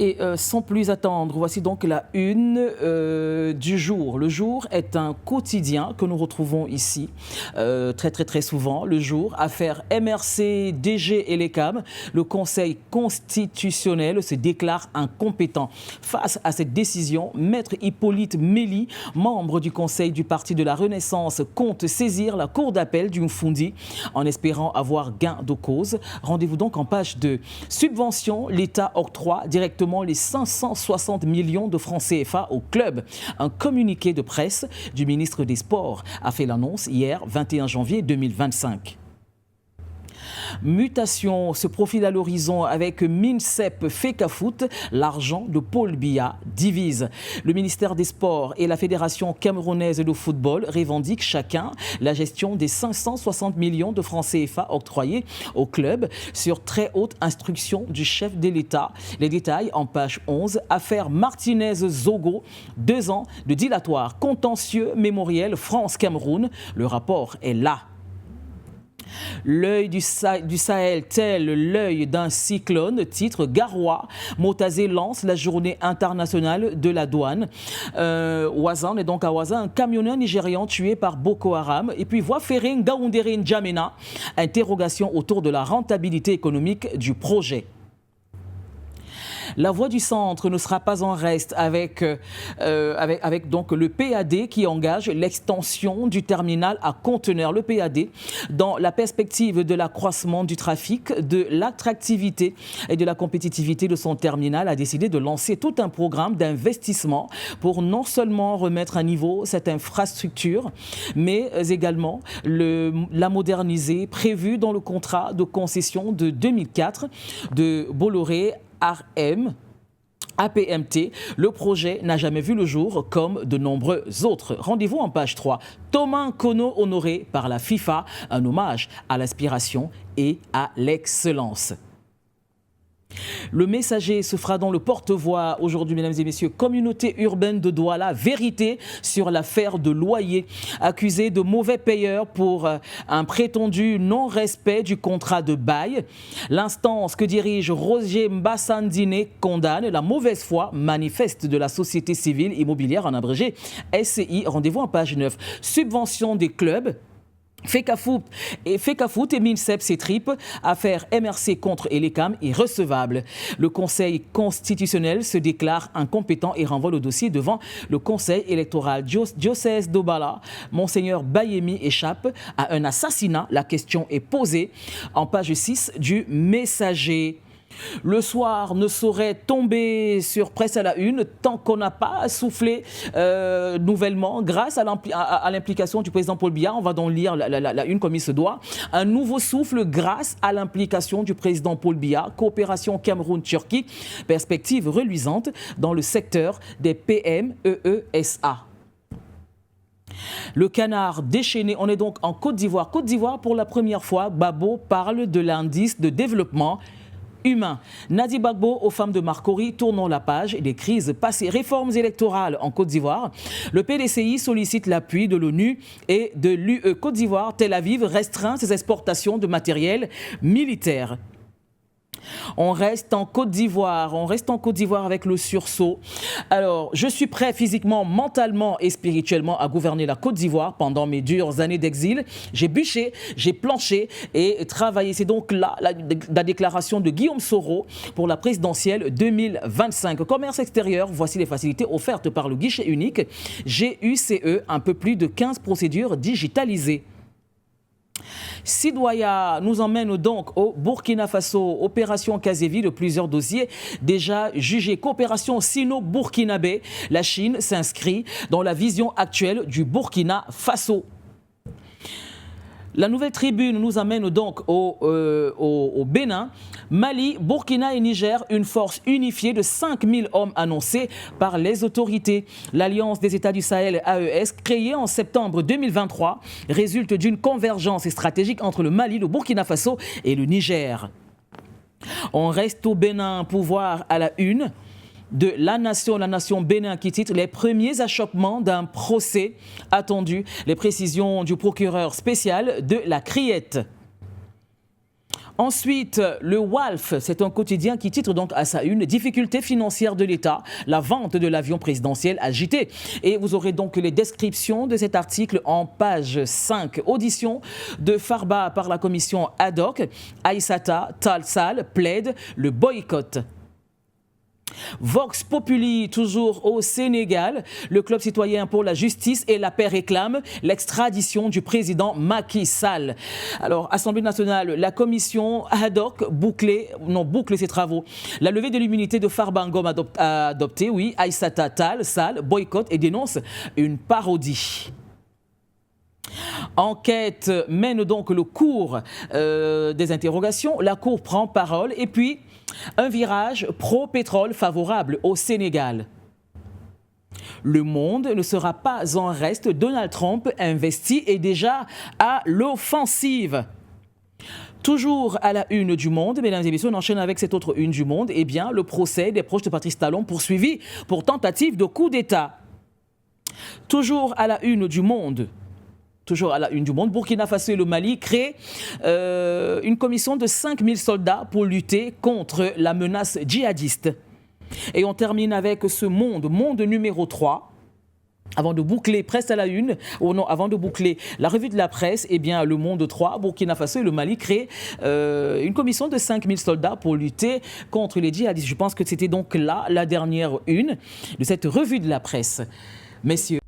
Et sans plus attendre, voici donc la une du jour. Le jour est un quotidien que nous retrouvons ici très souvent. Le jour, affaire MRC, DG et l'ECAM. Le Conseil constitutionnel se déclare incompétent. Face à cette décision, Maître Hippolyte Méli, membre du Conseil du Parti de la Renaissance, compte saisir la Cour d'appel du Mfundi en espérant avoir gain de cause. Rendez-vous donc en page 2. Subvention, l'État octroie directement les 560 millions de francs CFA au club. Un communiqué de presse du ministre des Sports a fait l'annonce hier, 21 janvier 2025. Mutation se profile à l'horizon avec MINSEP FECAFOOT, l'argent de Paul Biya divise. Le ministère des Sports et la Fédération camerounaise de football revendiquent chacun la gestion des 560 millions de francs CFA octroyés au club sur très haute instruction du chef de l'État. Les détails en page 11. Affaire Martinez-Zogo, 2 ans de dilatoire contentieux mémoriel France-Cameroun. Le rapport est là. L'œil du Sahel tel l'œil d'un cyclone, titre Garoua. Motazé lance la journée internationale de la douane. Ouazan est donc à Ouazan, un camionneur nigérian tué par Boko Haram. Et puis voie ferrée Ngaoundéré N'Djamena, interrogation autour de la rentabilité économique du projet. La voie du centre ne sera pas en reste avec donc le PAD qui engage l'extension du terminal à conteneurs. Le PAD, dans la perspective de l'accroissement du trafic, de l'attractivité et de la compétitivité de son terminal, a décidé de lancer tout un programme d'investissement pour non seulement remettre à niveau cette infrastructure, mais également la moderniser, prévue dans le contrat de concession de 2004 de Bolloré RM, APMT. Le projet n'a jamais vu le jour comme de nombreux autres. Rendez-vous en page 3. Thomas Nkono honoré par la FIFA, un hommage à l'aspiration et à l'excellence. Le messager se fera dans le porte-voix aujourd'hui, mesdames et messieurs. Communauté urbaine de Douala, vérité sur l'affaire de loyer. Accusé de mauvais payeur pour un prétendu non-respect du contrat de bail. L'instance que dirige Roger Mbassandine condamne la mauvaise foi manifeste de la société civile immobilière, en abrégé SCI. Rendez-vous en page 9. Subvention des clubs. FECAFOOT et MINSEP s'étripent. Affaire MRC contre l'ECAM irrecevable. Le Conseil constitutionnel se déclare incompétent et renvoie le dossier devant le Conseil électoral. Diocèse d'Obala, Monseigneur Bayemi échappe à un assassinat. La question est posée en page 6 du Messager. Le soir ne saurait tomber sur Presse à la Une tant qu'on n'a pas soufflé nouvellement grâce à l'implication du président Paul Biya. On va donc lire la une comme il se doit. Un nouveau souffle grâce à l'implication du président Paul Biya. Coopération Cameroun-Turquie. Perspective reluisante dans le secteur des PMEESA. Le canard déchaîné, on est donc en Côte d'Ivoire. Côte d'Ivoire, pour la première fois, Babo parle de l'indice de développement humain. Nadi Bagbo aux femmes de Marcory, tournons la page des crises passées. Réformes électorales en Côte d'Ivoire. Le PDCI sollicite l'appui de l'ONU et de l'UE. Côte d'Ivoire, Tel Aviv restreint ses exportations de matériel militaire. On reste en Côte d'Ivoire avec le sursaut. Alors, je suis prêt physiquement, mentalement et spirituellement à gouverner la Côte d'Ivoire pendant mes dures années d'exil. J'ai bûché, j'ai planché et travaillé. C'est donc là la déclaration de Guillaume Soro pour la présidentielle 2025. Commerce extérieur, voici les facilités offertes par le guichet unique GUCE, un peu plus de 15 procédures digitalisées. Sidoya nous emmène donc au Burkina Faso. Opération Kazévi de plusieurs dossiers déjà jugés. Coopération sino-burkinabé. La Chine s'inscrit dans la vision actuelle du Burkina Faso. La nouvelle tribune nous amène donc au Bénin. Mali, Burkina et Niger, une force unifiée de 5000 hommes annoncés par les autorités. L'Alliance des États du Sahel, AES, créée en septembre 2023, résulte d'une convergence stratégique entre le Mali, le Burkina Faso et le Niger. On reste au Bénin, pouvoir à la une de la nation Bénin qui titre les premiers achoppements d'un procès attendu. Les précisions du procureur spécial de la Criette. Ensuite, le WALF, c'est un quotidien qui titre donc à sa une « Difficultés financières de l'État, la vente de l'avion présidentiel agité ». Et vous aurez donc les descriptions de cet article en page 5. Audition de Farba par la commission ad hoc. Aïssata Tall Sall plaide le boycott. Vox Populi, toujours au Sénégal, le club citoyen pour la justice et la paix réclame l'extradition du président Macky Sall. Alors, Assemblée nationale, la commission ad hoc boucle ses travaux. La levée de l'immunité de Farba Ngom a adopté, oui, Aïssata Tall Sall boycotte et dénonce une parodie. Enquête mène donc le cours des interrogations. La Cour prend parole et puis un virage pro-pétrole favorable au Sénégal. Le monde ne sera pas en reste. Donald Trump investit et déjà à l'offensive. Toujours à la une du Monde, mesdames et messieurs, on enchaîne avec cette autre une du Monde. Eh bien, le procès des proches de Patrice Talon poursuivi pour tentative de coup d'État. Toujours à la une du Monde. Toujours à la une du Monde, Burkina Faso et le Mali créent une commission de 5000 soldats pour lutter contre la menace djihadiste. Et on termine avec ce monde numéro 3. Avant de boucler, presque à la une, avant de boucler la revue de la presse, eh bien, le Monde 3, Burkina Faso et le Mali créent une commission de 5000 soldats pour lutter contre les djihadistes. Je pense que c'était donc là la dernière une de cette revue de la presse. Messieurs.